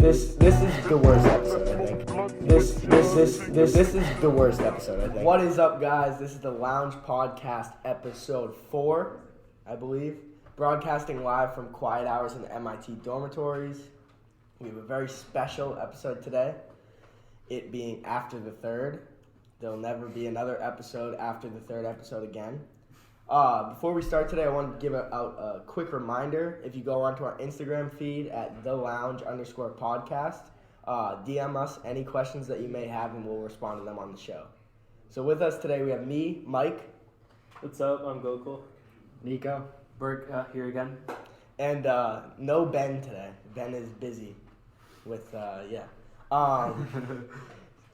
This is the worst episode, I think. This is the worst episode, I think. What is up, guys? This is the Lounge Podcast, episode 4, I believe. Broadcasting live from quiet hours in the MIT dormitories. We have a very special episode today, it being after the 3rd. There'll never be another episode after the 3rd episode again. Before we start today, I want to give out a quick reminder. If you go onto our Instagram feed at @thelounge_podcast, DM us any questions that you may have and we'll respond to them on the show. So with us today, we have me, Mike. What's up? I'm Gokul. Nico. Burke here again. And no Ben today. Ben is busy with,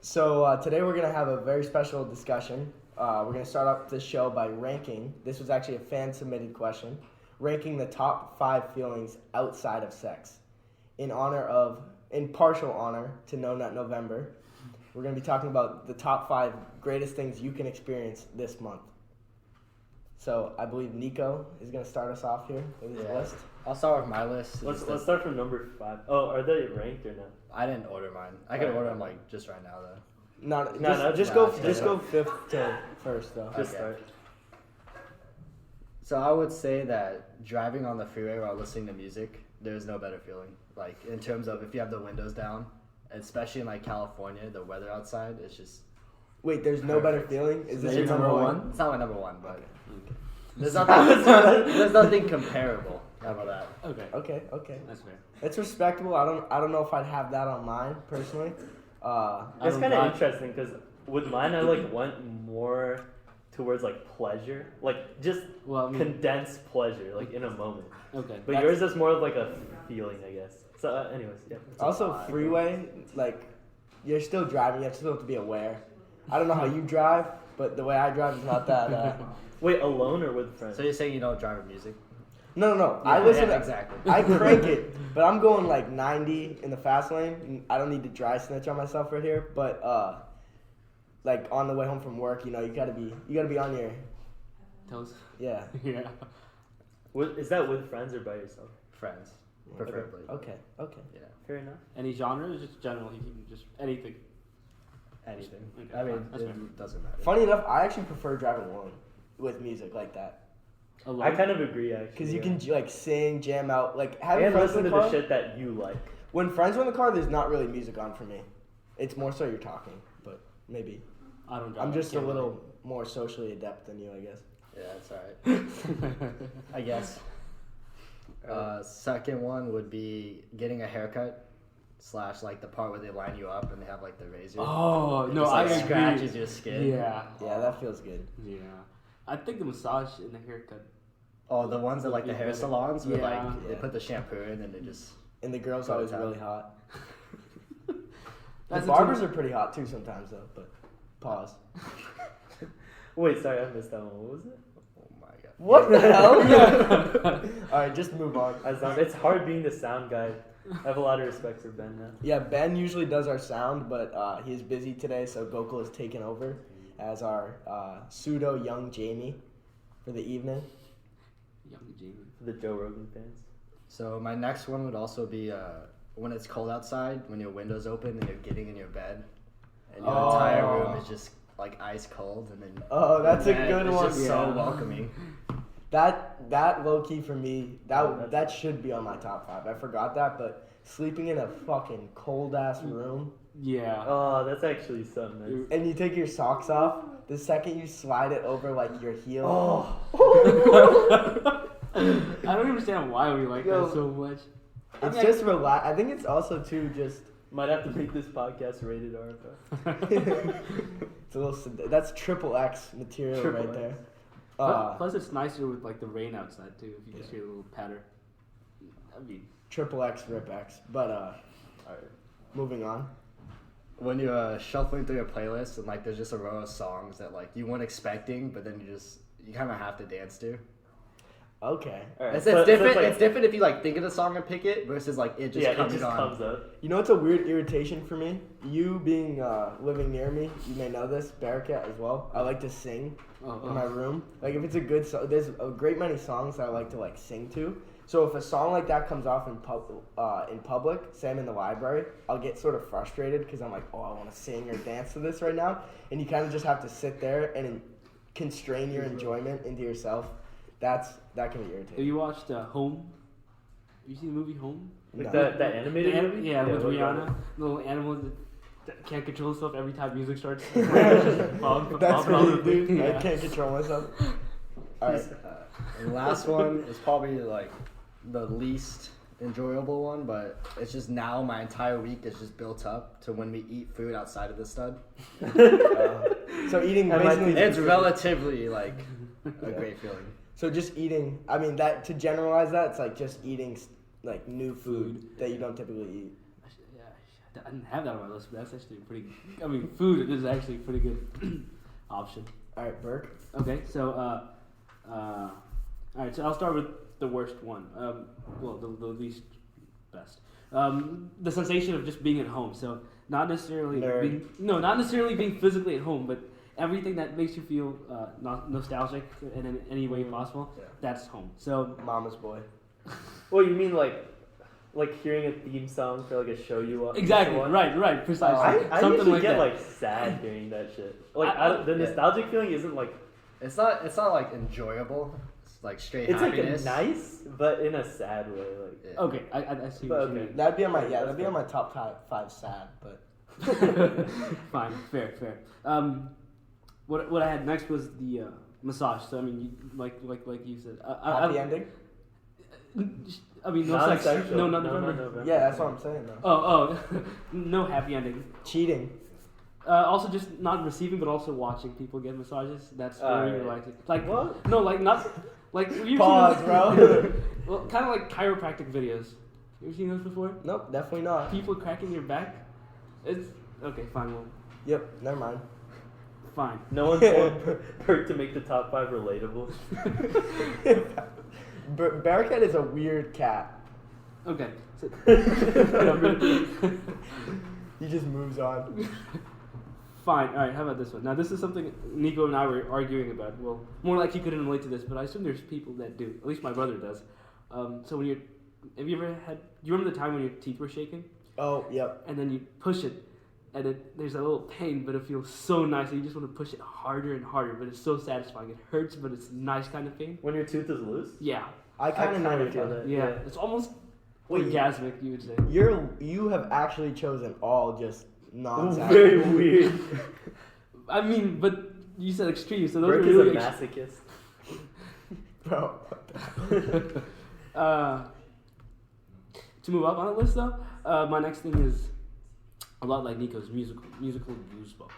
So today we're going to have a very special discussion. We're going to start off this show by ranking. This was actually a fan-submitted question. Ranking the top 5 feelings outside of sex. In partial honor to No Nut November, we're going to be talking about the top 5 greatest things you can experience this month. So I believe Nico is going to start us off here with his list. I'll start with my list. Let's start from number 5. Oh, are they ranked or no? I didn't order mine. I could order them just right now though. Just go 5th to 1st though. Just start. So I would say that driving on the freeway while listening to music, there's no better feeling. Like in terms of if you have the windows down, especially in like California, the weather outside is just. Wait, there's no better feeling? Is this your number one? It's not my number one, but there's nothing comparable. How about that? Okay. That's fair. It's respectable. I don't know if I'd have that on mine personally. It's kind of interesting because with mine I went more towards pleasure, just condensed pleasure, in a moment. Okay. But yours is more of a feeling, I guess. So, anyways, yeah. Also, freeway, you're still driving. You still have to be aware. I don't know how you drive, but the way I drive is not that. Wait, alone or with friends? So you're saying you don't drive with music? No. Yeah, I listen. Exactly. I crank it, but I'm going 90 in the fast lane. I don't need to dry snitch on myself right here, but on the way home from work, you gotta be on your Toes. Yeah. Yeah. Is that with friends or by yourself? Friends, preferably. Okay. Yeah. Fair enough. Any genre? Just generally, just anything. Anything. Okay, I mean, that's fair. it doesn't matter. Funny enough, I actually prefer driving alone with music like that. Alone? I kind of agree, actually. Because you can sing, jam out, having and friends listen in to the the car. shit that you like. When friends are in the car, there's not really music on for me. It's more so you're talking, but maybe. I don't drive. I'm just a little more socially adept than you, I guess. Yeah, that's alright. I guess. Second one would be getting a haircut / the part where they line you up and they have the razor. Oh it no, just, I agree. scratches your skin. Yeah. Yeah, that feels good. Yeah. I think the massage and the haircut. Oh, the ones that the hair salons where Yeah. they put the shampoo in and they just. And the girl's always really hot. The That's barbers are pretty hot too sometimes though, but pause. Wait, sorry, I missed that one. What was it? Oh my god. What the hell? Alright, just move on. It's hard being the sound guy. I have a lot of respect for Ben now. Yeah, Ben usually does our sound, but he's busy today, so Gokul has taken over as our pseudo young Jamie for the evening. Young Jamie. For the Joe Rogan fans. So my next one would also be when it's cold outside, when your window's open and you're getting in your bed, and your entire room is just ice cold, and then that's a good it's one. just so welcoming. That low key for me, that should be on my top 5. I forgot that, but sleeping in a fucking cold ass room. Yeah. Oh, that's actually so nice. And you take your socks off, the second you slide it over your heel. Oh. I don't understand why we like that so much. It's just relax. I think it's also too just. Might have to make this podcast rated R. It's a little. That's triple X material right there. Plus, it's nicer with the rain outside too. If you just hear a little patter. I mean, triple X, rip X. But alright, moving on. When you're shuffling through your playlist and there's just a row of songs that you weren't expecting, but then you kind of have to dance to. Okay. Right. It's different. It's different if you think of the song and pick it versus it just comes on. Comes up. You know what's a weird irritation for me? You being living near me, you may know this, Bearcat as well. I like to sing in my room. If it's a good song, there's a great many songs that I like to sing to. So if a song like that comes off in public, say I'm in the library, I'll get sort of frustrated because I'm like, oh, I want to sing or dance to this right now. And you kind of just have to sit there and constrain your enjoyment into yourself. That can be irritating. Have you watched Home? Have you seen the movie Home? Like that animated movie? Yeah, with Rihanna. Little animal that can't control himself every time music starts. That's me, dude. Yeah. I can't control myself. All right. And the last one is probably like the least enjoyable one, but it's just now my entire week is just built up to when we eat food outside of the stud. So eating basically, it's relatively like a great feeling. So just eating. I mean, that to generalize that, it's like just eating like new food that you don't typically eat. Yeah, I didn't have that on my list, but that's actually pretty. I mean, food is actually a pretty good option. All right, Burke. Okay, so all right, so I'll start with the worst one. Well, the least best. The sensation of just being at home. So not necessarily not necessarily being physically at home, but everything that makes you feel nostalgic in any way possible. Yeah. That's home. So Mama's boy. Well, you mean like hearing a theme song for like a show you watch? Exactly. Right. Precisely. I Something usually like get that. like sad hearing that shit. Like the nostalgic feeling isn't like. It's not like enjoyable. It's like straight It's happiness. like nice, but in a sad way. Like yeah. Okay, I see what you mean. That'd be on my top 5 sad, but fine, fair. What I had next was the massage. So I mean, like you said, happy ending. I mean, no sex. No, not November. Yeah, that's what I'm saying though. Oh, no happy ending. Cheating. Also, just not receiving, but also watching people get massages. That's very relaxing. Like what? No, like not like. Have you Pause, seen bro. Well, kind of like chiropractic videos. You ever seen those before? Nope, definitely not. People cracking your back. It's okay. Fine. Well, Yep, never mind. fine. No one told Bert to make the top 5 relatable. Bearcat is a weird cat. Okay. So, He just moves on. fine. All right. How about this one? Now, this is something Nico and I were arguing about. Well, more like he couldn't relate to this, but I assume there's people that do. At least my brother does. So when have you ever had? Do you remember the time when your teeth were shaking? Oh, yep. And then you push it, and there's a little pain, but it feels so nice, and you just want to push it harder and harder. But it's so satisfying. It hurts, but it's nice kind of pain. When your tooth is loose? Yeah. I kind of know feel that. Yeah. It's almost orgasmic, you would say. You have actually chosen all just nonsense. Very weird. I mean, but you said extreme, so those Burke are really is a masochist. Bro. To move up on the list, though, my next thing is a lot like Nico's musical goosebumps.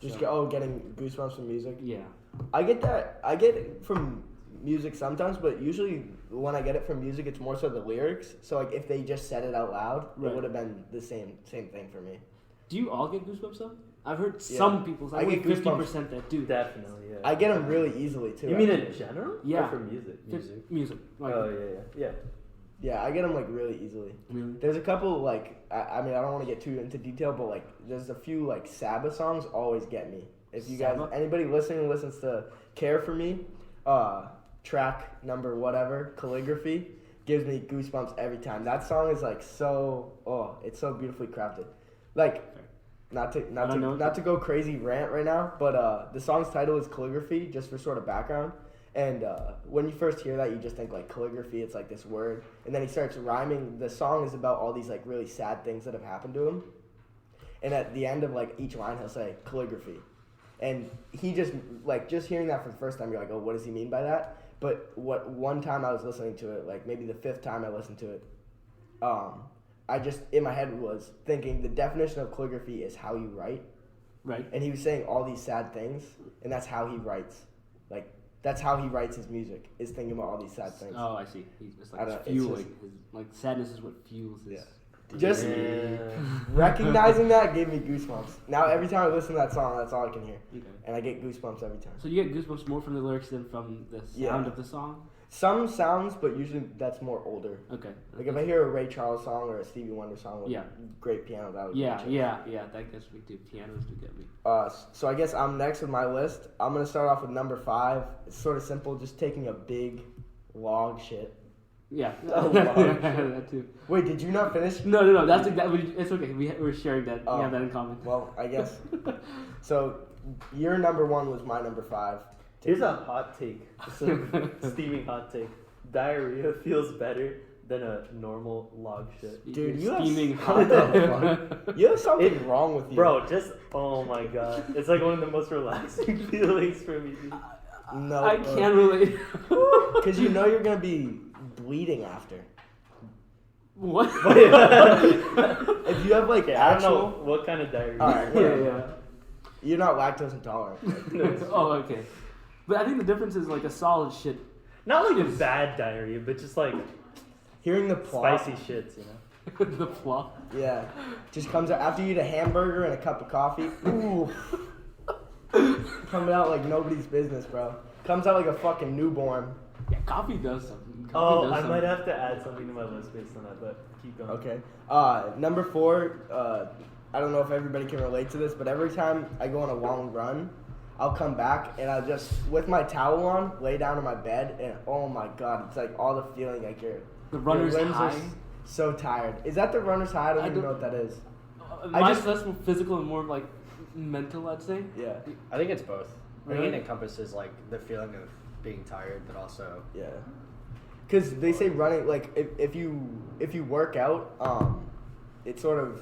Just getting goosebumps from music. Yeah. I get that. I get it from music sometimes, but usually when I get it from music, it's more so the lyrics. So like if they just said it out loud, it would have been the same thing for me. Do you all get goosebumps though? I've heard some people. I get 50% that do. Definitely, yeah. I get them really easily too. You mean in general? Yeah. Or for music? Music. Like, Yeah. Yeah, I get them like really easily. Really? There's a couple like I mean I don't want to get too into detail, but like there's a few like Sabbath songs always get me. If you guys anybody listening listens to Care for Me, track number whatever, Calligraphy, gives me goosebumps every time. That song is like it's so beautifully crafted. Like not to go crazy rant right now, but the song's title is Calligraphy, just for sort of background. And when you first hear that, you just think like calligraphy, it's like this word. And then he starts rhyming. The song is about all these like really sad things that have happened to him. And at the end of like each line, he'll say calligraphy. And he just hearing that for the first time, you're like, oh, what does he mean by that? But one time I was listening to it, like maybe the 5th time I listened to it, I just in my head was thinking the definition of calligraphy is how you write. Right. And he was saying all these sad things, and that's how he writes. Like that's how he writes his music, is thinking about all these sad things. Oh, I see. It's like fueling. Like sadness is what fuels his. Yeah. Just recognizing that gave me goosebumps. Now every time I listen to that song, that's all I can hear, and I get goosebumps every time. So you get goosebumps more from the lyrics than from the sound of the song. Some sounds, but usually that's more older. Okay. Like if I hear a Ray Charles song or a Stevie Wonder song with great piano, that would yeah, that gets me too. Pianos do get me. So I guess I'm next with my list. I'm gonna start off with number 5. It's sort of simple, just taking a big log shit. Yeah. That too. Wait, did you not finish? No. That's exactly. It's okay. We're sharing that. We have that in common. Well, I guess. So, your number 1 was my number 5. Here's a hot take. It's a steaming hot take. Diarrhea feels better than a normal log shit. Dude, you steaming hot. You have something wrong with you. Bro, oh my god. It's like one of the most relaxing feelings for me. No. I can't relate. Because you know you're going to be bleeding after. What? If you have like I don't know what kind of diarrhea. Alright, yeah. You're not lactose intolerant. Oh, okay. But I think the difference is like a solid shit. Not like a bad diarrhea, but just like Hearing the plop. spicy shits, you know? The flop. Yeah. Just comes out after you eat a hamburger and a cup of coffee. Ooh. Coming out like nobody's business, bro. Comes out like a fucking newborn. Yeah, coffee does something. I might have to add something to my list based on that, but keep going. Okay. Number 4, I don't know if everybody can relate to this, but every time I go on a long run, I'll come back and I'll just, with my towel on, lay down on my bed, and oh my god, it's like all the feeling like the runner's your limbs high. are so tired. Is that the runner's high? I don't even know what that is. Mine's less physical and more like mental, I'd say. Yeah. I think it's both. Really? I think it encompasses like the feeling of being tired, but also Yeah. Because they say running, like if you work out, it sort of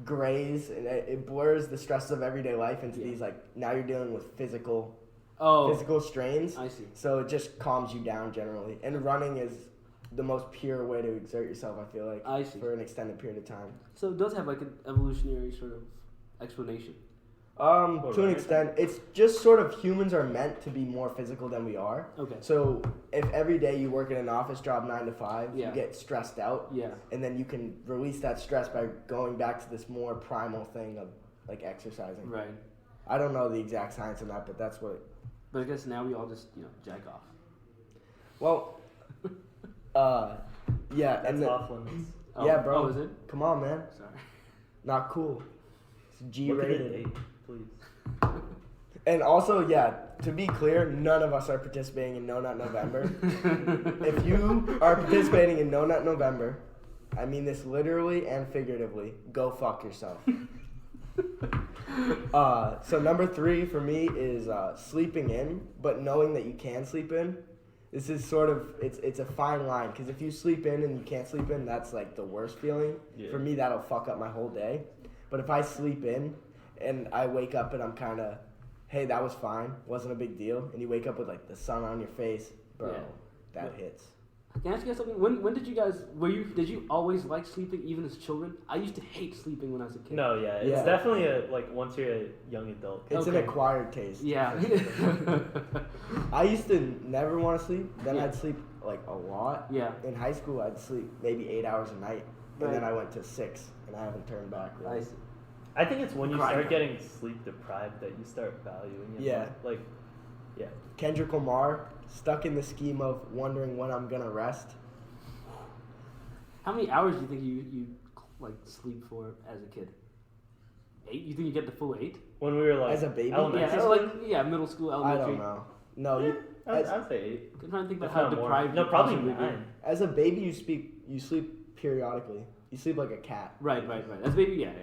grays and it blurs the stresses of everyday life into these like now you're dealing with physical strains. I see. So it just calms you down generally, and running is the most pure way to exert yourself. I feel like I see. for an extended period of time. So it does have like an evolutionary sort of explanation. To an extent, it's just sort of humans are meant to be more physical than we are. Okay. So if every day you work in an office job 9 to 5, Yeah. you get stressed out. Yeah. And then you can release that stress by going back to this more primal thing of like exercising. Right. I don't know the exact science of that, but that's what. But I guess now we all just jack off. Well, yeah, That's and off limits. yeah, bro. Oh, is it? Come on, man. Sorry. Not cool. It's Look at G-rated. the date, please. And also, yeah, to be clear, none of us are participating in No Nut November. If you are participating in No Nut November, I mean this literally and figuratively, go fuck yourself. So number 3 for me is sleeping in, but knowing that you can sleep in. This is sort of, it's a fine line, because if you sleep in and you can't sleep in, that's like the worst feeling. Yeah. For me, that'll fuck up my whole day. But if I sleep in and I wake up and I'm kind of, hey, that was fine, wasn't a big deal, and you wake up with like the sun on your face, bro, that hits. Can I ask you guys something? When did you guys, did you always like sleeping even as children? I used to hate sleeping when I was a kid. No, yeah, it's definitely once you're a young adult. It's an acquired taste. Yeah. I used to never want to sleep, then I'd sleep like a lot. Yeah. In high school, I'd sleep maybe 8 hours a night, and Right. then I went to 6, and I haven't turned back. Really. I see. I think it's when you start getting sleep deprived that you start valuing it. Yeah. Like, yeah. Kendrick Lamar, stuck in the scheme of wondering when I'm gonna rest. How many hours do you think you like sleep for as a kid? 8? You think you get the full 8? When we were like As a baby? elementary Yeah, middle school, elementary. I don't know. No, Yeah, I'd as, say 8. I'm trying to think about If how not more. deprived. No, you probably possibly be. 9. as a baby, you sleep periodically. You sleep like a cat. Right. As baby, yeah.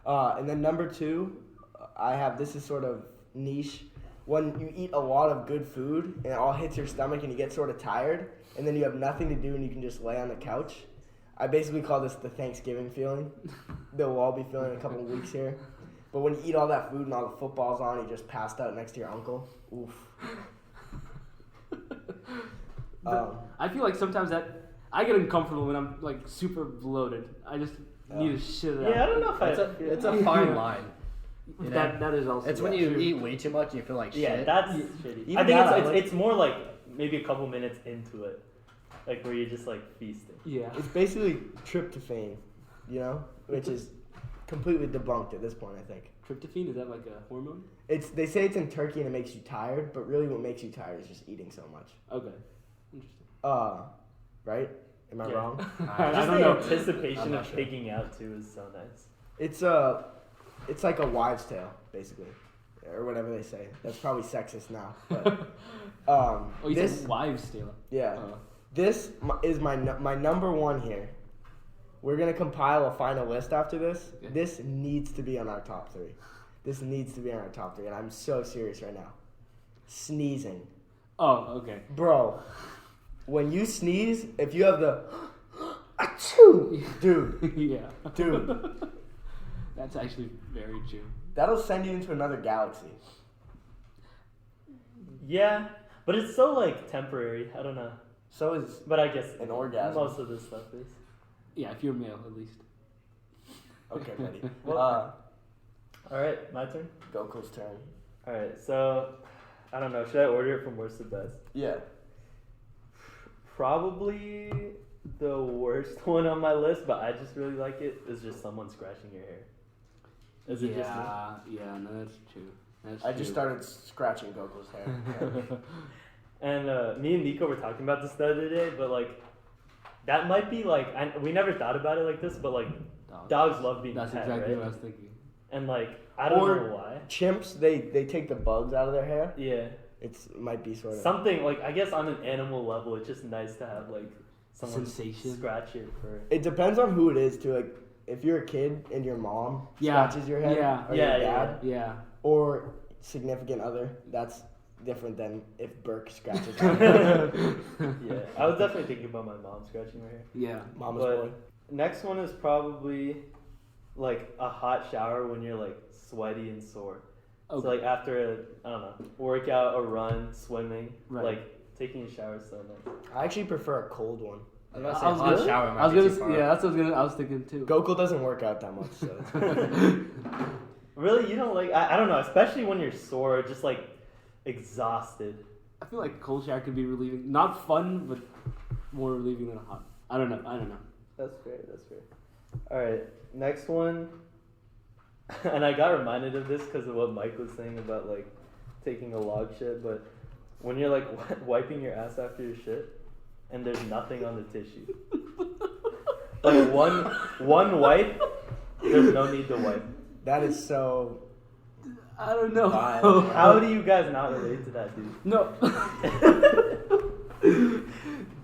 And then number 2, this is sort of niche. When you eat a lot of good food and it all hits your stomach and you get sort of tired, and then you have nothing to do and you can just lay on the couch. I basically call this the Thanksgiving feeling that we'll all be feeling in a couple of weeks here. But when you eat all that food and all the football's on, you just passed out next to your uncle. Oof. I feel like sometimes that I get uncomfortable when I'm like super bloated. I just need to shit it out. Yeah, I don't know if it's a fine line. You know? That is also. It's when you eat way too much and you feel like shit. Yeah, that's shitty. Even I think that, it's more like maybe a couple minutes into it, like where you're just like feasting. Yeah. It's basically tryptophan, which is completely debunked at this point, I think. Tryptophan, is that like a hormone? They say it's in turkey and it makes you tired, but really what makes you tired is just eating so much. Okay. Interesting. Right? Am I wrong? I Just don't the know. anticipation not of sure. pigging out too is so nice. It's like a wives' tale, basically, or whatever they say. That's probably sexist now. But Oh, you this, said wives' tale. yeah, This is my number one here. We're gonna compile a final list after this. Okay. This needs to be on our top 3. And I'm so serious right now. Sneezing. Oh, okay. Bro, when you sneeze, if you have the achoo, dude. Yeah. Dude. That's actually very true. That'll send you into another galaxy. Yeah, but it's so like temporary. I don't know. So is but I guess an orgasm. Most of this stuff is. Yeah, if you're male, at least. Okay, buddy. All right, my turn. Goku's turn. All right, so I don't know. Should I order it from worst to best? Yeah. Probably the worst one on my list, but I just really like it, is just someone scratching your hair. Is it just me? Yeah, no, that's true. I just started scratching Goku's hair. And me and Nico were talking about this the other day, but like, that might be like, we never thought about it like this, but like, dogs love being That's pet, exactly right? what I was thinking. And like, I don't know why. Chimps, they take the bugs out of their hair. Yeah. It might be sort of something like, I guess on an animal level, it's just nice to have like someone sensation. Scratch your fur. It depends on who it is too. Like if you're a kid and your mom scratches your head, or your dad, or significant other, that's different than if Burke scratches your head. Yeah, I was definitely thinking about my mom scratching my hair. Yeah, mama's boy. Next one is probably like a hot shower when you're like sweaty and sore. Okay. So like after I don't know, workout, a run, swimming, like taking a shower is so nice. I actually prefer a cold one. I was gonna say shower. That's what I was thinking too. Gokul doesn't work out that much, so. Really, you don't like? I don't know, especially when you're sore, just like exhausted. I feel like cold shower can be relieving, not fun, but more relieving than hot. I don't know. That's fair. All right, next one. And I got reminded of this because of what Mike was saying about like taking a log shit, but when you're like wiping your ass after your shit and there's nothing on the tissue, like one wipe, there's no need to wipe. That is so. I don't know. How do you guys not relate to that, dude? No.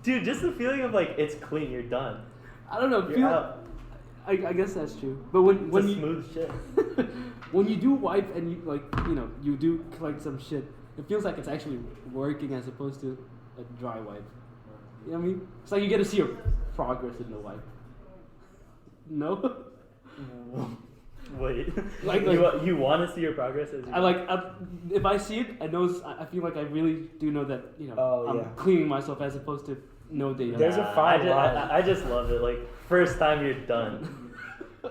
Dude, just the feeling of like it's clean, you're done. I don't know. You're out. I guess that's true. But when you smooth shit. When you do wipe and you like you do collect some shit, it feels like it's actually working as opposed to a dry wipe. You know what I mean? It's like you get to see your progress in the wipe. No. Wait. Like you want to see your progress as you if I see it, I feel like I really do know that I'm cleaning myself as opposed to no data. There's a fine line. I just love it. Like first time you're done,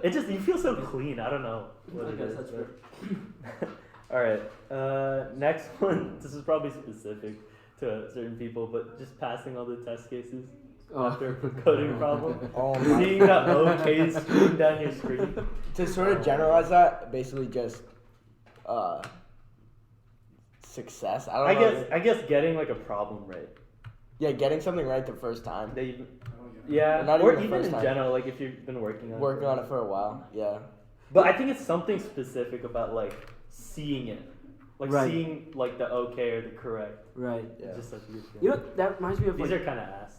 you feel so clean. I don't know what it is. That's fair. All right. Next one. This is probably specific to certain people, but just passing all the test cases after a coding problem. Seeing that OK stream down your screen. To sort of generalize that, basically just success. I guess getting like a problem right. Yeah, getting something right the first time. Or even in general, like if you've been working on it for a while. Yeah. But I think it's something specific about like seeing it. Like seeing like the okay or the correct. Right. Yeah. Just such a good feeling. You know, that reminds me of these are kind of ass.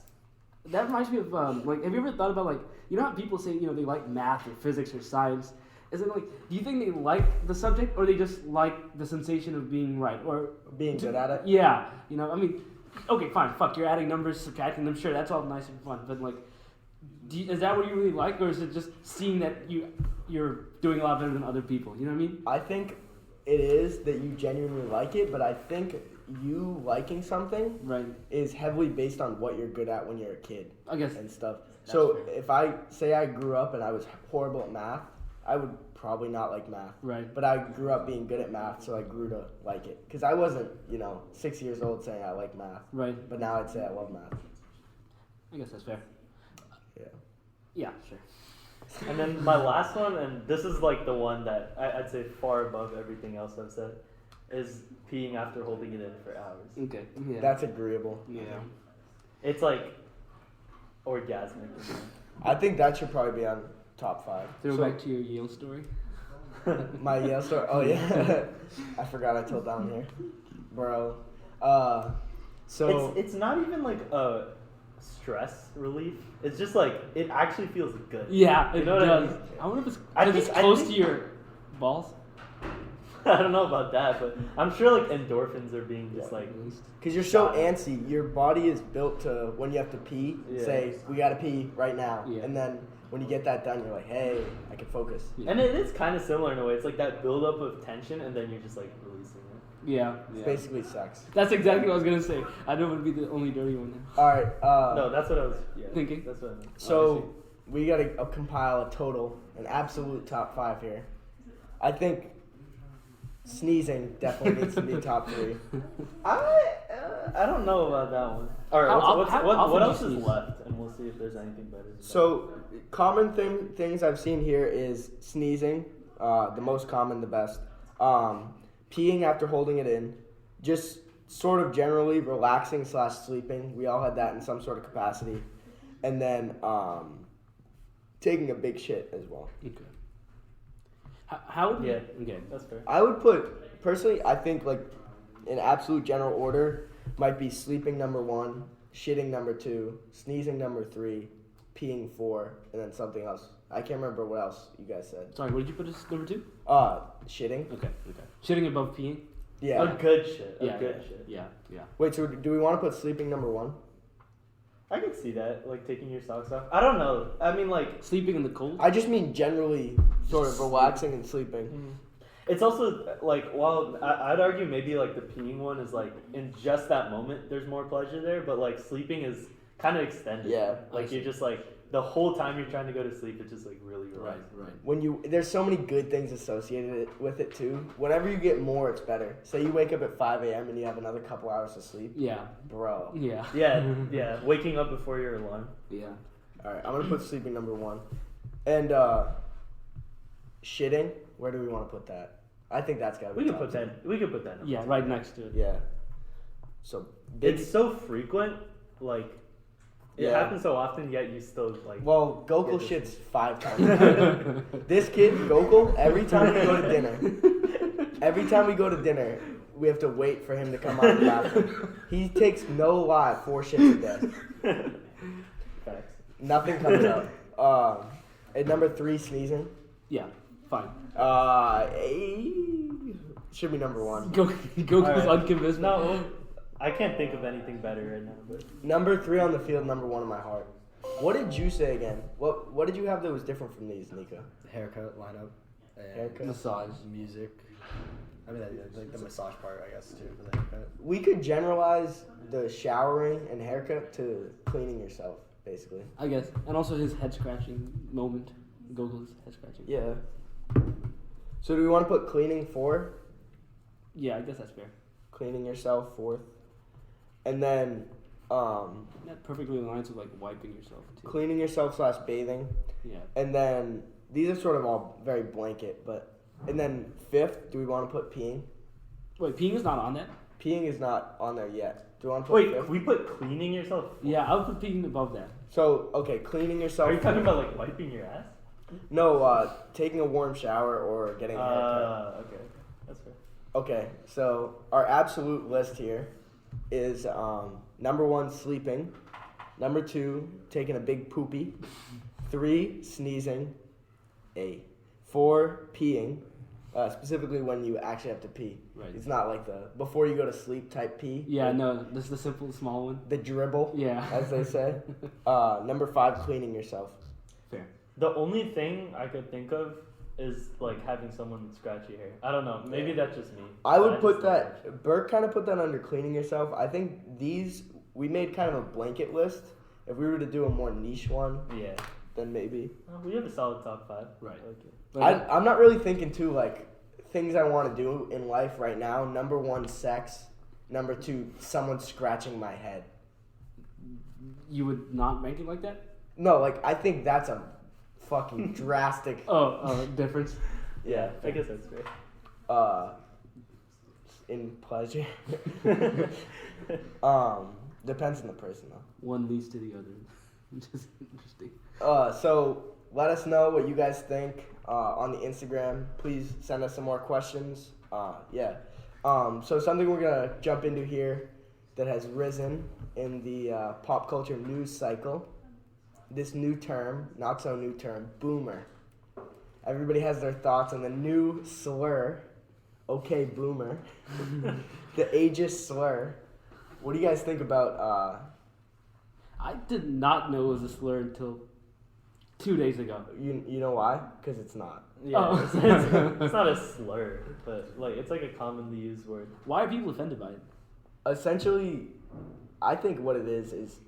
That reminds me of like, have you ever thought about like, you know how people say they like math or physics or science? Is it like, do you think they like the subject or they just like the sensation of being right or being good at it? Yeah, I mean, okay, fine, fuck, you're adding numbers, subtracting them, sure, that's all nice and fun, but like, is that what you really like, or is it just seeing that you're doing a lot better than other people? You know what I mean? I think it is that you genuinely like it, but I think you liking something is heavily based on what you're good at when you're a kid. I guess. And stuff. So if I say I grew up and I was horrible at math, I would probably not like math. Right. But I grew up being good at math, so I grew to like it. Because I wasn't, 6 years old saying I like math. Right. But now I'd say I love math. I guess that's fair. Yeah. Yeah, sure. And then my last one, and this is like the one that I'd say far above everything else I've said, is peeing after holding it in for hours. Okay. Yeah. That's agreeable. Yeah. It's like orgasmic. I think that should probably be on top 5. Throw back to your Yale story. My Yale story? Oh, yeah. I forgot I told down here. Bro. So it's not even like a stress relief. It's just like it actually feels good. Yeah, it You know what I does. mean? I wonder if it's I because it's think- I close think- to your balls. I don't know about that, but I'm sure like endorphins are being just like. Because you're so Shot. antsy, your body is built to, when you have to pee, Yeah. say, we gotta pee right now. Yeah. And then when you get that done, you're like, hey, I can focus. And it is kind of similar in a way. It's like that buildup of tension, and then you're just like releasing it. Yeah, It's yeah. basically sex. That's exactly what I was gonna say. I don't want to be the only dirty one now. Alright, No, that's what I was Thinking. That's what I meant. so we gotta compile a total, an absolute top 5 here. I think sneezing definitely needs to be top 3. I don't know about that one. All right, How often what do you else is sneeze? left, and we'll see if there's anything better. Than So, common things I've seen here is sneezing, the most common, the best. Peeing after holding it in, just sort of generally relaxing / sleeping. We all had that in some sort of capacity, and then taking a big shit as well. Okay. How would Yeah. Okay. that's fair. I would put personally. I think like in absolute general order might be sleeping number 1, shitting number 2, sneezing number 3, peeing 4, and then something else. I can't remember what else you guys said. Sorry, what did you put as number 2? Shitting. Okay. Shitting above peeing. Yeah. A good shit. Yeah. Shit. Yeah. Yeah. Wait. So do we want to put sleeping number 1? I could see that, like taking your socks off. I don't know. I mean, like Sleeping in the cold. I just mean generally sort of relaxing and sleeping. it's also like while I'd argue maybe like the peeing one is like in just that moment there's more pleasure there, but like sleeping is kind of extended. Yeah. Like you're just like the whole time you're trying to go to sleep, it's just like really relaxing. Right. There's so many good things associated with it too. Whenever you get more, it's better. Say you wake up at 5 a.m. and you have another couple hours of sleep, Yeah. bro. Yeah. Yeah. Waking up before your alarm. Yeah. All right, I'm gonna put sleeping number 1, and shitting. Where do we want to put that? I think that's gotta be. We could top put 2. that. We could put that. Yeah. Right next to it. Yeah. So big. It's so frequent, like it Yeah. happens so often, yet you still like. Well, Gokul Yeah, shits 5 times. This kid, Gokul, every time we go to dinner, we have to wait for him to come out of the bathroom. He takes no lie 4 shits a day. Facts. Nothing comes out. At number 3, sneezing. Yeah. Fine. Should be number 1. Goku's Alright. unconvinced. No, I can't think of anything better right now. But Number 3 on the field, number 1 in my heart. What did you say again? What did you have that was different from these, Nika? Haircut lineup. And Haircut. massage, music. I mean, like the massage part, I guess, too, for the haircut. We could generalize the showering and haircut to cleaning yourself, basically. I guess, and also his head scratching moment. Goku's head scratching. Yeah. So do we want to put cleaning 4? Yeah, I guess that's fair. Cleaning yourself 4th. And then That perfectly aligns with like wiping yourself too. cleaning yourself / bathing. Yeah. And then these are sort of all very blanket, but and then 5th, do we want to put peeing? Wait, peeing is not on that? Peeing is not on there yet. Do we want to put wait, 5th? we put cleaning yourself. Yeah, I would put peeing above that. So okay, cleaning yourself. Are you talking about like wiping your ass? No, taking a warm shower or getting a haircut. Okay, that's fair. Okay, so our absolute list here is number 1, sleeping. Number 2, taking a big poopy. 3, sneezing. 4, peeing. Specifically when you actually have to pee. Right. It's not like the before you go to sleep type pee. Yeah, like no, this is the simple, small one. the dribble, Yeah. as they say. Number 5, cleaning yourself. Fair. The only thing I could think of is like having someone scratch your hair. I don't know. Maybe that's just me. I But would just put think that. Burke kind of put that under cleaning yourself. I think these we made kind of a blanket list. If we were to do a more niche one, Yeah. then maybe. We have a solid top 5. Right. I like it. But I'm not really thinking too like things I want to do in life right now. Number 1, sex. Number 2, someone scratching my head. you would not rank it like that? No, like I think that's a fucking drastic. Difference. Yeah, I guess that's fair. In pleasure. Depends on the person though. One leads to the other. Which is interesting. So let us know what you guys think on the Instagram. Please send us some more questions. So something we're gonna jump into here that has risen in the pop culture news cycle. This new term, not so new term, boomer. Everybody has their thoughts on the new slur, okay boomer, the ageist slur. What do you guys think about, I did not know it was a slur until 2 days ago. you know why? Because it's not. Yeah, Oh. it's not a slur, but like it's like a commonly used word. Why are people offended by it? Essentially, I think what it is,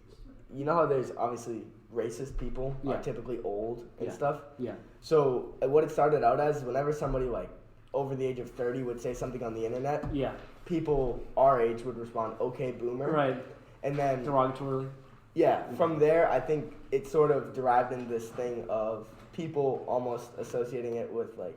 you know how there's obviously racist people Yeah. are typically old and Yeah. stuff? Yeah. So what it started out as, whenever somebody like over the age of 30 would say something on the internet, Yeah. people our age would respond, okay boomer. Right. And then, Derogatorily. yeah, from there, I think it sort of derived into this thing of people almost associating it with like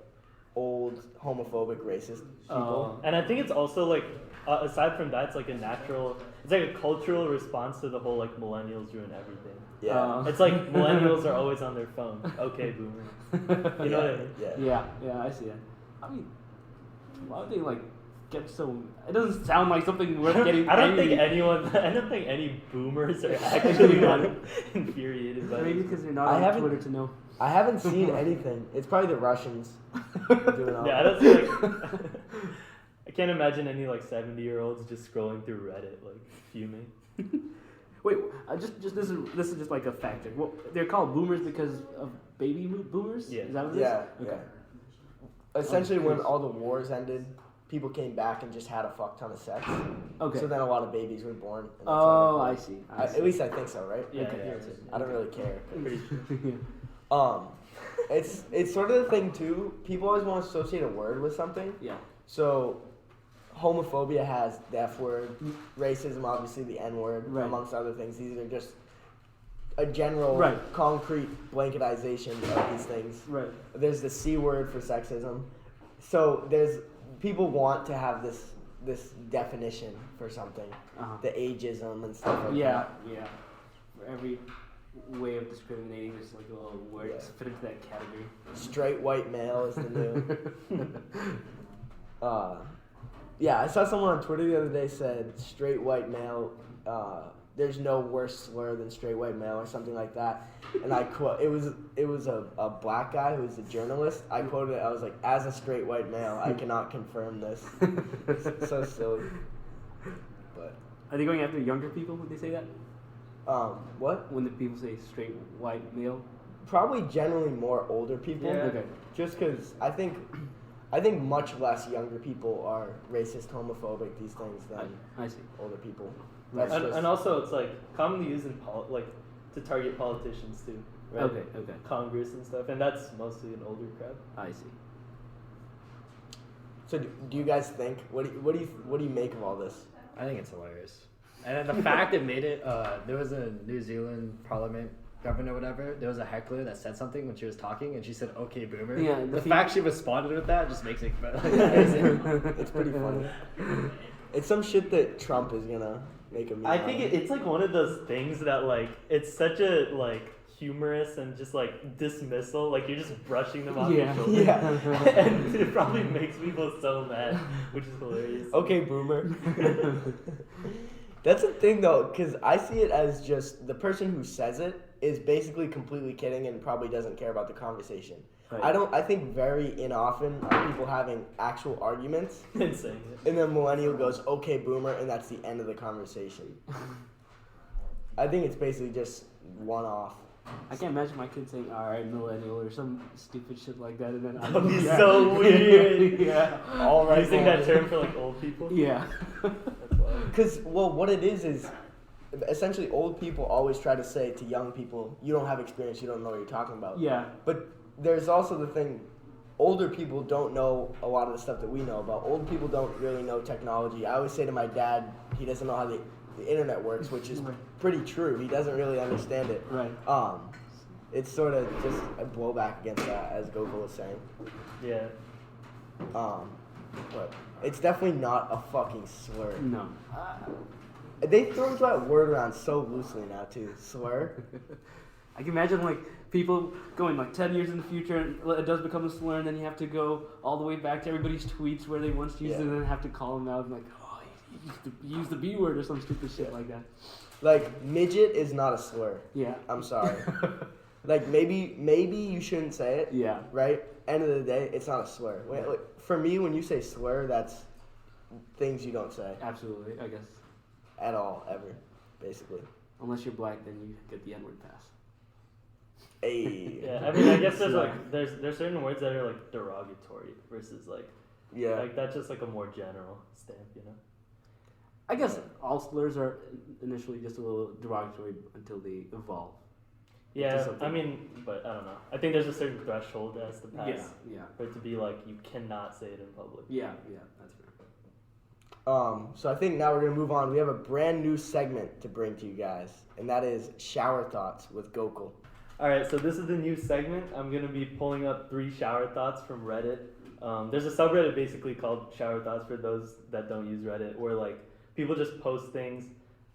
old homophobic racist people. And I think it's also like, aside from that, it's like it's like a cultural response to the whole like millennials ruin everything. Yeah. It's like millennials are always on their phone. Okay, boomer. You know what I mean? Yeah. Yeah, I see that. I mean, why would they like get so? It doesn't sound like something worth getting. I don't angry. think any boomers are actually like infuriated by Maybe it. because they're not I on haven't- Twitter to know. I haven't seen anything. It's probably the Russians doing all Yeah, I that. don't see like. I can't imagine any like 70-year-olds just scrolling through Reddit like fuming. Wait, just this is just like a factor. Well, they're called boomers because of baby boomers. Yeah. Is that what it is? Yeah, Okay. yeah. Essentially, when curious. all the wars ended, people came back and just had a fuck ton of sex. Okay. So then a lot of babies were born. And that's Oh, why I they're see. cool. At least I think so, right? Yeah, Okay. yeah. I don't really care. Pretty sure. It's sort of the thing too. People always want to associate a word with something. Yeah. So, homophobia has the F word, racism obviously the N word, Right. amongst other things. These are just a general, Right. concrete blanketization of these things. Right. There's the C word for sexism. So there's people want to have this definition for something, Uh-huh. the ageism and stuff like Yeah. that. Yeah. For every way of discriminating, there's like a little word Yeah. to fit into that category. Straight white male is the new. Yeah, I saw someone on Twitter the other day said straight white male. There's no worse slur than straight white male or something like that. And I quote. It was a black guy who was a journalist. I quoted it. I was like, as a straight white male, I cannot confirm this. It's so silly. But Are they going after younger people when they say that? what? When the people say straight white male? Probably generally more older people. Yeah. Okay. Just because I think much less younger people are racist, homophobic, these things than I see. older people. Right. That's just- And also, it's like commonly used in like to target politicians too, right? Okay. Okay. Congress and stuff, and that's mostly an older crowd. I see. So do you guys think? What do you make of all this? I think it's hilarious. And the fact it made it, there was a New Zealand parliament governor or whatever, there was a heckler that said something when she was talking and she said, okay, boomer. Yeah, The fact she responded with that just makes it It's pretty funny. It's some shit that Trump is gonna make a meme I think out of. it's like one of those things that like it's such a like humorous and just like dismissal, like you're just brushing them off Yeah. your shoulder. Yeah. And it probably makes people so mad, which is hilarious. Okay, boomer. That's the thing though, because I see it as just the person who says it is basically completely kidding and probably doesn't care about the conversation. Right. I think very inoften are people having actual arguments, Insane. and then millennial goes, okay, boomer, and that's the end of the conversation. I think it's basically just one off. I can't imagine my kid saying "all right, millennial" or some stupid shit like that, and then That would be so weird. Yeah. All right, Using that millennial. term for like old people. Yeah. That's wild. Because, well, what it is essentially old people always try to say to young people, you don't have experience, you don't know what you're talking about. Yeah. But there's also the thing, older people don't know a lot of the stuff that we know about. Old people don't really know technology. I always say to my dad, he doesn't know how the internet works, which is pretty true. He doesn't really understand it. Right. It's sort of just a blowback against that, as Gokul was saying. Yeah. But it's definitely not a fucking slur. No. They throw that word around so loosely now too. Slur. I can imagine like people going like 10 years in the future and it does become a slur and then you have to go all the way back to everybody's tweets where they once used it Yeah. and then have to call them out and like, oh, use the B word or some stupid shit like that. Like, midget is not a slur. Yeah. I'm sorry. Like, maybe you shouldn't say it. Yeah. Right? End of the day, it's not a slur. Like, for me, when you say slur, that's things you don't say Absolutely, I guess. at all, ever, basically. Unless you're black, then you get the N-word pass. Hey. Yeah, I mean, I guess there's certain words that are like derogatory versus like Yeah. that's just like a more general stamp, you know. I guess all slurs are initially just a little derogatory until they evolve. Yeah, something. I mean, but I don't know. I think there's a certain threshold that has to pass Yeah. for it to be like you cannot say it in public. Yeah, that's fair. So I think now we're gonna move on. We have a brand new segment to bring to you guys, and that is Shower Thoughts with Gokul. All right, so this is the new segment. I'm gonna be pulling up 3 shower thoughts from Reddit. There's a subreddit basically called Shower Thoughts for those that don't use Reddit, where like people just post things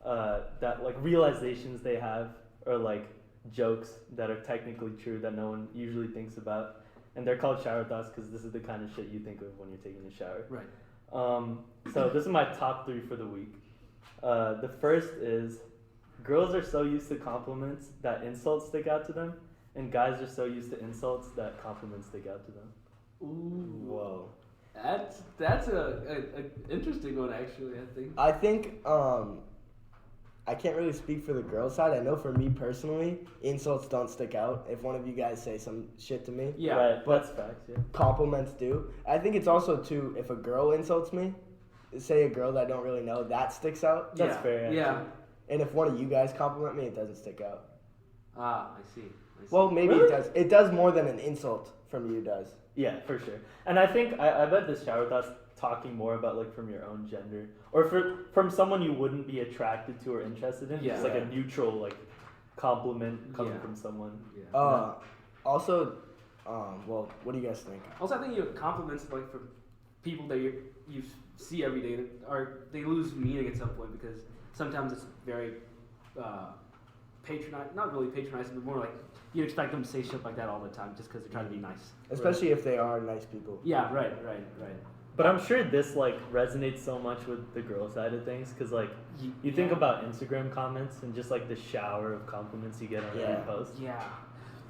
that like realizations they have or like jokes that are technically true that no one usually thinks about, and they're called shower thoughts because this is the kind of shit you think of when you're taking a shower. Right. So this is my top 3 for the week. The first is girls are so used to compliments that insults stick out to them, and guys are so used to insults that compliments stick out to them. Ooh. Whoa. That's a interesting one actually. I think I can't really speak for the girl side. I know for me personally, insults don't stick out. If one of you guys say some shit to me, Yeah. Right, that's facts. Yeah. compliments do. I think it's also too, if a girl insults me, say a girl that I don't really know, that sticks out. That's fair, actually. Yeah. And if one of you guys compliment me, it doesn't stick out. Ah, I see. Well, maybe Really? it does. It does more than an insult from you does. Yeah, for sure. And I think I bet this shower thought's talking more about like from your own gender or from someone you wouldn't be attracted to or interested in. Yeah. Just like a neutral like compliment coming Yeah. from someone. Yeah. Also, well, what do you guys think? Also, I think compliments like for people that you see every day they lose meaning at some point because sometimes it's very patronizing, not really patronizing, but more like you expect them to say shit like that all the time just because they're trying to be nice. Especially if they are nice people. Yeah, right. But I'm sure this like resonates so much with the girl side of things because like you think about Instagram comments and just like the shower of compliments you get on every post. Yeah.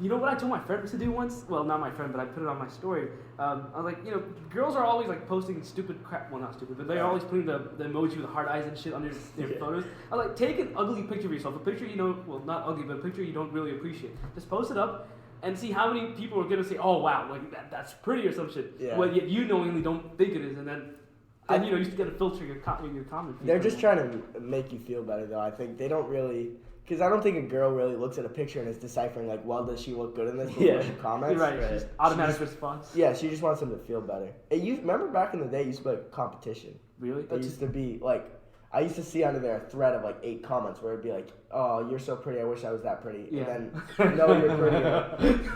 You know what I told my friend to do once? Well, not my friend, but I put it on my story. I was like, girls are always like posting stupid crap. Well, not stupid, but they're always putting the emoji with the heart eyes and shit under their photos. I was like, take an ugly picture of yourself. A picture not ugly, but a picture you don't really appreciate. Just post it up and see how many people are going to say, oh, wow, like that's pretty or some shit. Yeah. Well, yet you knowingly don't think it is. And then you used to get to filter your comment feed. They're just trying to make you feel better, though. I think they don't really... Because I don't think a girl really looks at a picture and is deciphering, like, well, does she look good in this before she comments? Right. Just automatic response. Yeah, she just wants them to feel better. Remember back in the day, it used to be like competition. Really? It used to be, like, I used to see under there a thread of, like, 8 comments where it'd be like, oh, you're so pretty, I wish I was that pretty. Yeah. And then, no, you're pretty.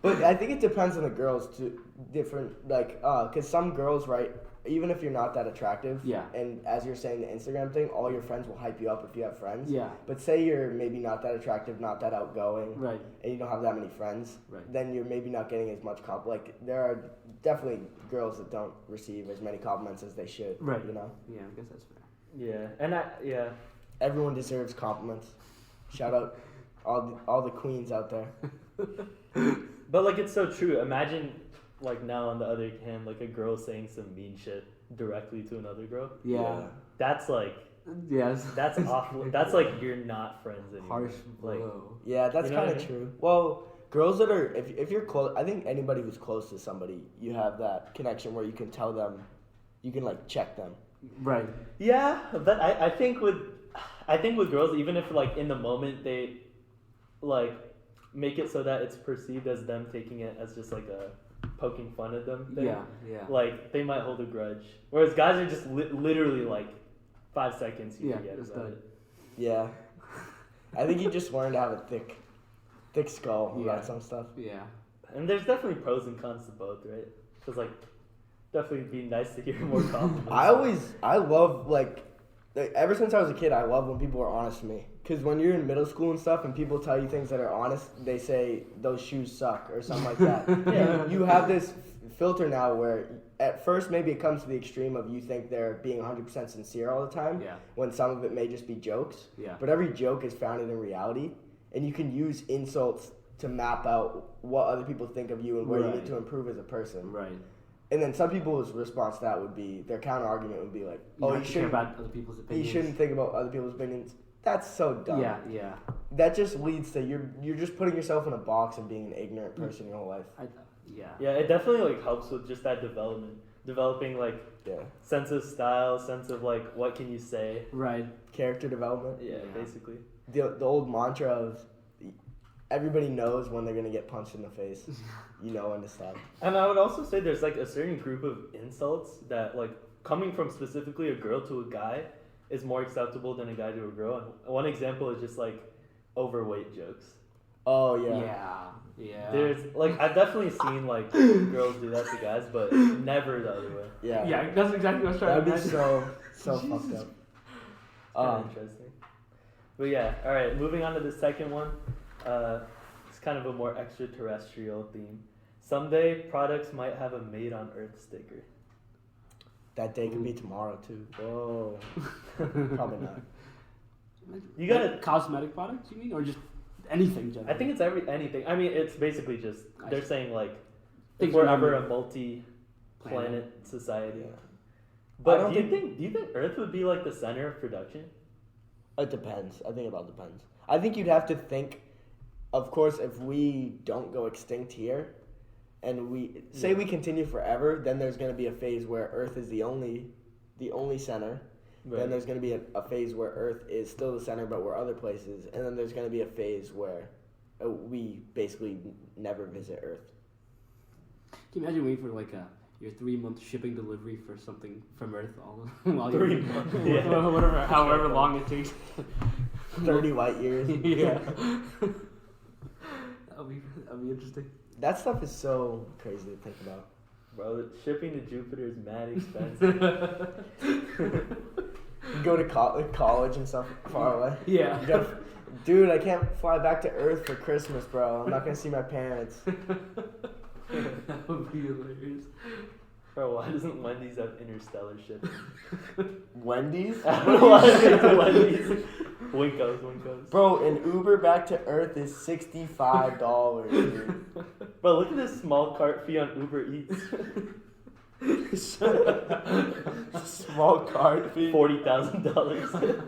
But I think it depends on the girls, too. Different, like, because some girls, right, even if you're not that attractive, and as you're saying, the Instagram thing, all your friends will hype you up if you have friends. Yeah. But say you're maybe not that attractive, not that outgoing, Right. and you don't have that many friends, Right. then you're maybe not getting as much like, there are definitely girls that don't receive as many compliments as they should. Right. You know? Yeah, I guess that's fair. Yeah, and Everyone deserves compliments. Shout out all the queens out there. But like it's so true. Imagine like now on the other hand, like a girl saying some mean shit directly to another girl. Yeah. That's like Yes. that's awful. That's like you're not friends anymore. Harsh like blow. Yeah, that's You know kind what of I mean? true. Well, girls that are if you're close, I think anybody who's close to somebody, you have that connection where you can tell them, you can like check them. Right. Yeah, but I think with girls, even if like in the moment they like make it so that it's perceived as them taking it as just like a poking fun at them thing. Yeah. Like they might hold a grudge, whereas guys are just literally like 5 seconds you forget about it. Yeah, I think you just learn to have a thick skull about some stuff. Yeah. And there's definitely pros and cons to both, right? Because like definitely be nice to hear more compliments. I love like like, ever since I was a kid, I love when people are honest to me. Because when you're in middle school and stuff and people tell you things that are honest, they say, those shoes suck or something like that. You have this filter now where at first maybe it comes to the extreme of you think they're being 100% sincere all the time. Yeah. When some of it may just be jokes. Yeah. But every joke is founded in reality. And you can use insults to map out what other people think of you and where you need to improve as a person. Right. And then some people's response to that would be, their counter argument would be like, you shouldn't care about other people's opinions. You shouldn't think about other people's opinions. That's so dumb. Yeah. That just leads to you're just putting yourself in a box and being an ignorant person your whole life. Yeah, it definitely like helps with just that developing like sense of style, sense of like what can you say. Right. Character development. Yeah. Basically. The old mantra of everybody knows when they're gonna get punched in the face. You know when to stop. And I would also say there's like a certain group of insults that like coming from specifically a girl to a guy is more acceptable than a guy to a girl. And one example is just like overweight jokes. Oh yeah. Yeah. There's like I've definitely seen like girls do that to guys, but never the other way. Yeah. Yeah, that's exactly what I was trying to That'd be so fucked up. Kind of interesting. But yeah, all right. Moving on to the second one. It's kind of a more extraterrestrial theme. Someday, products might have a made on Earth sticker. That day could be tomorrow too. Whoa. Probably not. You got a cosmetic products, you mean, or just anything? Generally? I think it's anything. I mean, it's basically just they're saying like if Things we're are ever a multi-planet society. Yeah. But do you think Earth would be like the center of production? It depends. I think it all depends. I think you'd have to think. Of course, if we don't go extinct here, and we continue forever, then there's going to be a phase where Earth is the only center. Right. Then there's going to be a phase where Earth is still the center, but we're other places. And then there's going to be a phase where we basically never visit Earth. Can you imagine waiting for like your 3-month shipping delivery for something from Earth while 3 months, whatever, however long it takes. 30 light years. Yeah. That'll be interesting. That stuff is so crazy to think about. Bro, shipping to Jupiter is mad expensive. You go to college and stuff far away. Yeah. Dude, I can't fly back to Earth for Christmas, bro. I'm not going to see my parents. That would be hilarious. Bro, why doesn't Wendy's have interstellar shipping? Wendy's? Wendy's. Winkos. Bro, an Uber back to Earth is $65, dude. Bro, look at this small cart fee on Uber Eats. Small cart fee? $40,000.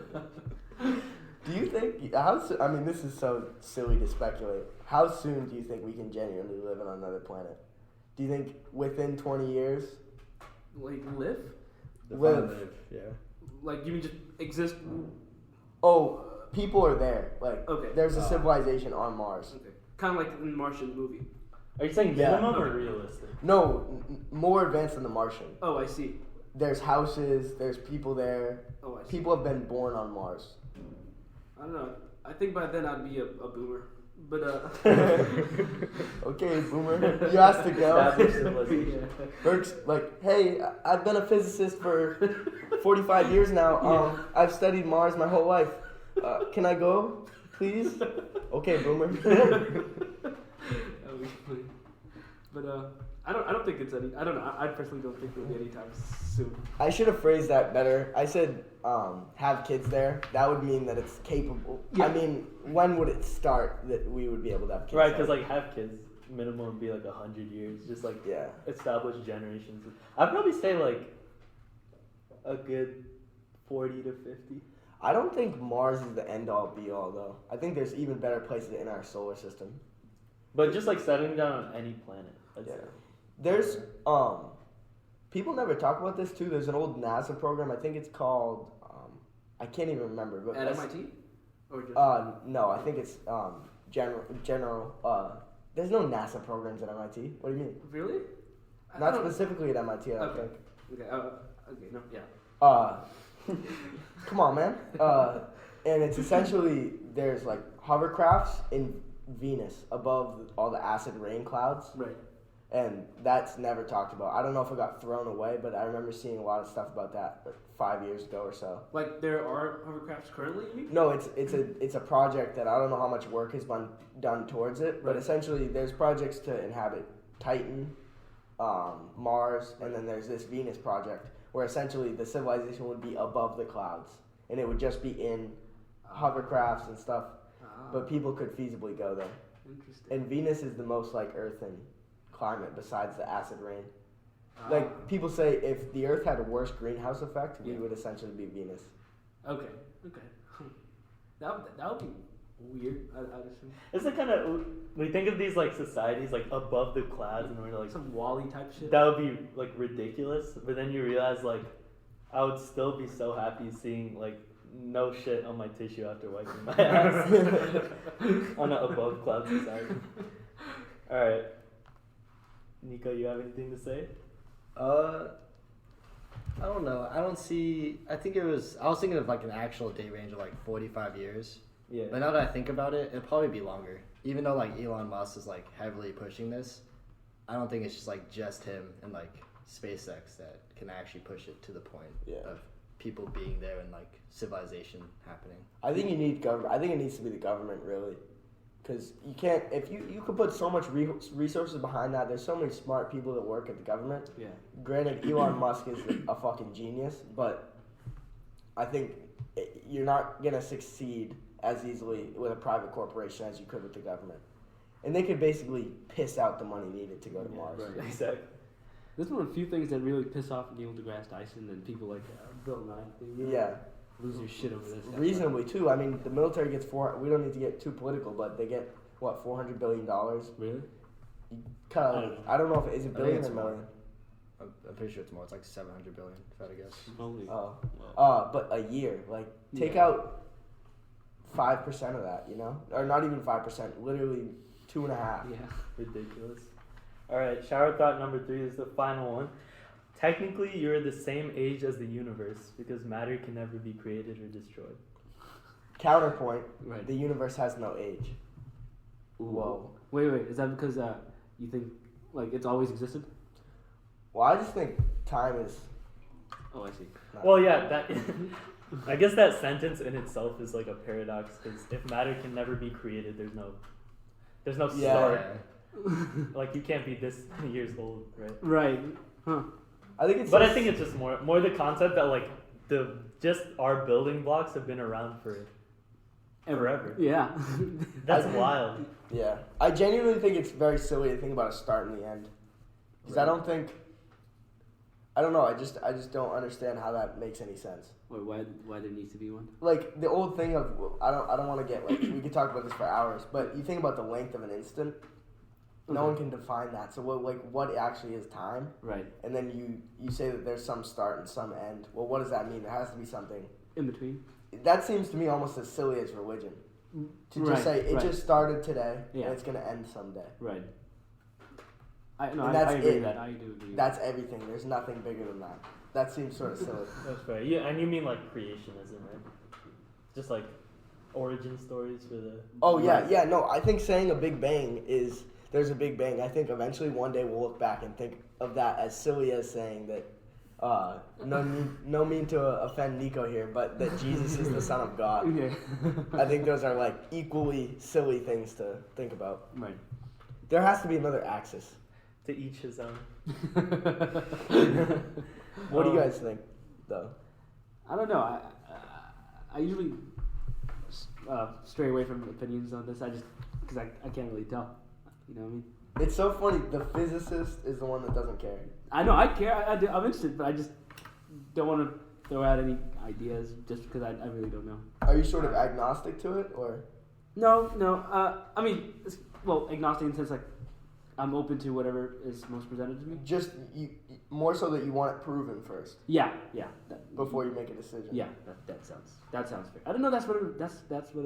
Do you think, I mean, this is so silly to speculate. How soon do you think we can genuinely live on another planet? Do you think within 20 years? Like live? Live. Yeah. Like you mean just exist? Oh, people are there. Like, okay. There's a civilization on Mars. Okay. Kind of like in the Martian movie. Are you saying minimum or realistic? No, more advanced than the Martian. Oh, I see. There's houses, there's people there. Oh, I see. People have been born on Mars. I don't know. I think by then I'd be a boomer. But Okay, boomer. You asked to Established go. civilization. Burke's like, hey, I've been a physicist for 45 years now. I've studied Mars my whole life. Can I go, please? Okay, boomer. that would be funny. But I don't think it's any. I don't know. I personally don't think it'll be anytime soon. I should have phrased that better. I said have kids there. That would mean that it's capable. Yeah. I mean, when would it start that we would be able to have kids? Right, because like have kids, minimum would be like 100 years. Just like establish generations. I'd probably say like a good 40 to 50. I don't think Mars is the end all be all though. I think there's even better places in our solar system. But just like settling down on any planet. I'd say. There's people never talk about this too. There's an old NASA program. I think it's called I can't even remember. But at MIT? Or just no, I think it's general. There's no NASA programs at MIT. What do you mean? Really? Not specifically at MIT. I don't Okay. think. Okay. Okay. No. Yeah. Come on, man. And it's essentially there's like hovercrafts in Venus above all the acid rain clouds. Right. And that's never talked about. I don't know if it got thrown away, but I remember seeing a lot of stuff about that like 5 years ago or so. Like there are hovercrafts currently, you mean? No, it's a project that I don't know how much work has been done towards it, but essentially there's projects to inhabit Titan, Mars, and then there's this Venus project where essentially the civilization would be above the clouds, and it would just be in hovercrafts and stuff, but people could feasibly go there. Interesting. And Venus is the most like Earth in climate besides the acid rain. Like people say, if the Earth had a worse greenhouse effect, we would essentially be Venus. Okay. That would be weird. I'd assume. Isn't it kind of when you think of these like societies like above the clouds and we're like some Wall-E type shit? That would be like ridiculous. But then you realize like I would still be so happy seeing like no shit on my tissue after wiping my ass on an above cloud society. All right, Nico, you have anything to say? I don't know. I don't see. I was thinking of like an actual date range of like 45 years. Yeah. But now that I think about it, it'll probably be longer. Even though like Elon Musk is like heavily pushing this, I don't think it's just like just him and like SpaceX that can actually push it to the point of people being there and like civilization happening. I think you need government. I think it needs to be the government really, because you can't. If you could put so much resources behind that. There's so many smart people that work at the government. Yeah. Granted, Elon Musk is a fucking genius, but I think you're not gonna succeed as easily with a private corporation as you could with the government. And they could basically piss out the money needed to go to Mars. Right. Exactly. This is one of the few things that really piss off Neil deGrasse Tyson and people like Bill Nye. They really lose their shit over this. Reasonably too. I mean, the military gets we don't need to get too political, but they get what, $400 billion. Really? I don't know if is it billion or more. million. I'm pretty sure it's more. It's like 700 billion, if I had to guess. Holy. But a year, like take out 5% of that, you know, or not even 5%, literally 2.5. Yeah. Ridiculous. All right, shower thought number 3 is the final one. Technically, you're the same age as the universe because matter can never be created or destroyed. Counterpoint: Right. the universe has no age. Ooh. Whoa. Wait. Is that because you think like it's always existed? Well, I just think time is. Oh, I see. Well, yeah, that. I guess that sentence in itself is like a paradox because if matter can never be created, there's no start. Like you can't be this many years old, right? Right. Huh. I think it's. But I think it's just more the concept that like just our building blocks have been around forever. Yeah. That's wild. Yeah, I genuinely think it's very silly to think about a start and the end, because I don't know. I just don't understand how that makes any sense. Wait, why there needs to be one? Like the old thing of I don't want to get like we could talk about this for hours, but you think about the length of an instant. No one can define that. So what actually is time? Right. And then you say that there's some start and some end. Well, what does that mean? There has to be something In between. That seems to me almost as silly as religion. To just say it just started today and it's gonna end someday. Right. I And agree with that. I do agree. That's everything. There's nothing bigger than that. That seems sort of silly. That's fair. Yeah, and you mean like creationism, right? Just like origin stories for the. Oh yeah. No, I think saying a Big Bang is there's a Big Bang. I think eventually one day we'll look back and think of that as silly as saying that. No mean to offend Nico here, but that Jesus is the Son of God. Yeah. I think those are like equally silly things to think about. Right. There has to be another axis. To each his own. What do you guys think, though? I don't know. I usually stray away from opinions on this. Because I can't really tell. You know what I mean? It's so funny. The physicist is the one that doesn't care. I know. I care. I'm interested, but I just don't want to throw out any ideas just because I really don't know. Are you sort of agnostic to it, or? No. I mean, agnostic in the sense like I'm open to whatever is most presented to me. Just you more so that you want it proven first. Yeah. Before you make a decision. Yeah, that sounds fair. I don't know. That's what it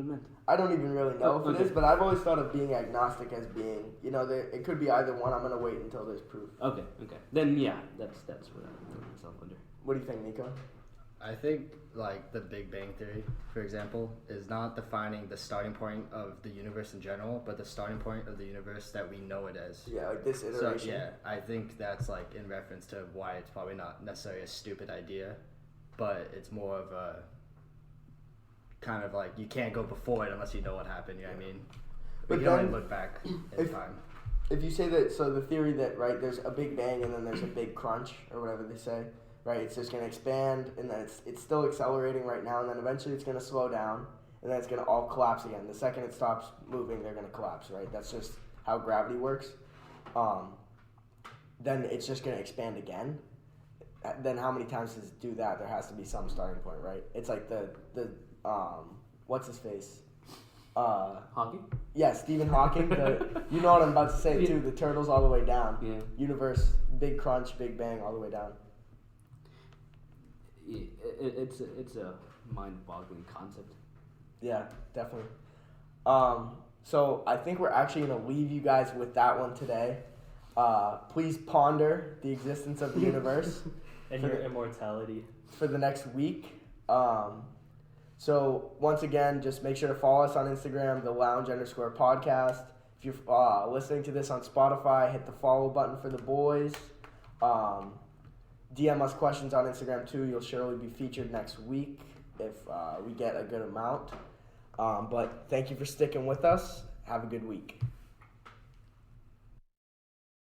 meant. I don't even really know if it is, but I've always thought of being agnostic as being, it could be either one. I'm gonna wait until there's proof. Okay. Then yeah, that's what I put myself under. What do you think, Nico? I think like the Big Bang Theory, for example, is not defining the starting point of the universe in general, but the starting point of the universe that we know it as. Yeah, like this iteration. So yeah, I think that's like in reference to why it's probably not necessarily a stupid idea, but it's more of a kind of like you can't go before it unless you know what happened. You know what I mean? We But can only then, look back in time. If you say that, so the theory that, right, there's a big bang and then there's a big crunch, or whatever they say, right, it's just going to expand, and then it's still accelerating right now, and then eventually it's going to slow down, and then it's going to all collapse again. The second it stops moving, they're going to collapse, right? That's just how gravity works. Then it's just going to expand again. Then how many times does it do that? There has to be some starting point, right? It's like the what's his face? Hawking? Yeah, Stephen Hawking. You know what I'm about to say too. The turtles all the way down. Yeah. Universe, big crunch, big bang, all the way down. Yeah, it's a mind-boggling concept. Yeah, definitely. So I think we're actually gonna leave you guys with that one today. Please ponder the existence of the universe And your immortality. for the next week. So once again, just make sure to follow us on Instagram, the _podcast. If you're listening to this on Spotify, hit the follow button for the boys. DM us questions on Instagram too. You'll surely be featured next week if we get a good amount. But thank you for sticking with us. Have a good week.